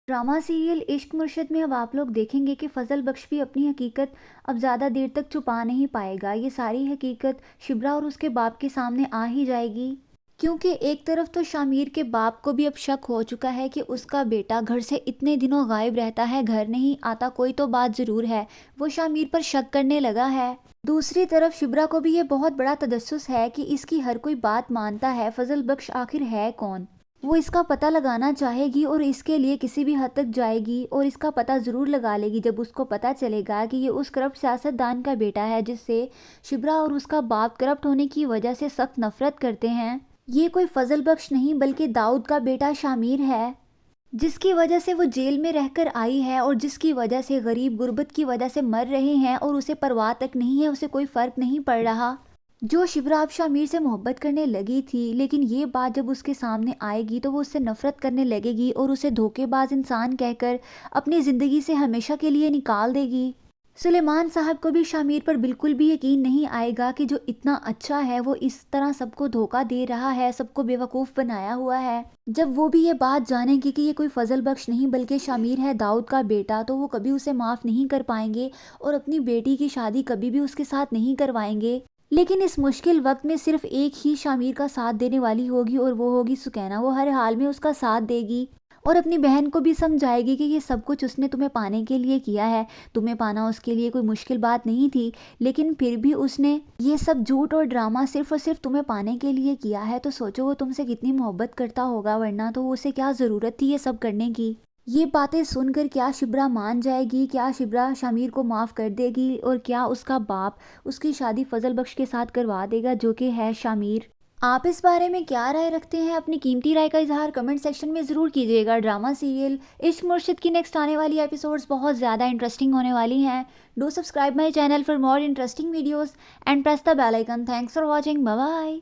Drama serial इश्क मुर्शिद में अब आप लोग देखेंगे कि फजल बख्श भी अपनी हकीकत अब ज़्यादा देर तक छुपा नहीं पाएगा। ये सारी हकीकत शिब्रा और उसके बाप के सामने आ ही जाएगी, क्योंकि एक तरफ तो शामिर के बाप को भी अब शक हो चुका है कि उसका बेटा घर से इतने दिनों गायब रहता है, घर नहीं आता, कोई तो बात ज़रूर है। वो शामिर पर शक करने लगा है। दूसरी तरफ शिब्रा को भी ये बहुत बड़ा तजस्सुस है कि इसकी हर कोई बात मानता है। फजल बख्श आखिर है कौन? वो इसका पता लगाना चाहेगी और इसके लिए किसी भी हद तक जाएगी और इसका पता ज़रूर लगा लेगी जब उसको पता चलेगा कि ये उस करप्ट सियासतदान का बेटा है जिससे शिब्रा और उसका बाप करप्ट होने की वजह से सख्त नफरत करते हैं। ये कोई फजल बख्श नहीं बल्कि दाऊद का बेटा शामिर है, जिसकी वजह से वो जेल में रहकर आई है और जिसकी वजह से गरीब गुर्बत की वजह से मर रहे हैं और उसे परवाह तक नहीं है, उसे कोई फ़र्क नहीं पड़ रहा। जो शिब्रा अब शामिर से मोहब्बत करने लगी थी, लेकिन ये बात जब उसके सामने आएगी तो वो उससे नफरत करने लगेगी और उसे धोखेबाज इंसान कहकर अपनी ज़िंदगी से हमेशा के लिए निकाल देगी। सुलेमान साहब को भी शामिर पर बिल्कुल भी यकीन नहीं आएगा कि जो इतना अच्छा है वो इस तरह सबको धोखा दे रहा है, सबको बेवकूफ़ बनाया हुआ है। जब वो भी ये बात जानेंगे कि ये कोई फजल बख्श नहीं बल्कि शामिर है, दाऊद का बेटा, तो वो कभी उसे माफ़ नहीं कर पाएंगे और अपनी बेटी की शादी कभी भी उसके साथ नहीं करवाएंगे। लेकिन इस मुश्किल वक्त में सिर्फ एक ही शामिर का साथ देने वाली होगी और वो होगी सुकैना। वो हर हाल में उसका साथ देगी और अपनी बहन को भी समझाएगी कि ये सब कुछ उसने तुम्हें पाने के लिए किया है, तुम्हें पाना उसके लिए कोई मुश्किल बात नहीं थी, लेकिन फिर भी उसने ये सब झूठ और ड्रामा सिर्फ और सिर्फ तुम्हें पाने के लिए किया है। तो सोचो वो तुमसे कितनी मोहब्बत करता होगा, वरना तो उसे क्या ज़रूरत थी ये सब करने की। ये बातें सुनकर क्या शिब्रा मान जाएगी? क्या शिब्रा शामिर को माफ़ कर देगी? और क्या उसका बाप उसकी शादी फजल बख्श के साथ करवा देगा जो कि है शामिर? आप इस बारे में क्या राय रखते हैं? अपनी कीमती राय का इजहार कमेंट सेक्शन में ज़रूर कीजिएगा। ड्रामा सीरियल इश्क मुर्शिद की नेक्स्ट आने वाली एपिसोड्स बहुत ज़्यादा इंटरेस्टिंग होने वाली हैं। Do subscribe my channel for more interesting videos and press the bell icon. Thanks for watching. Bye bye.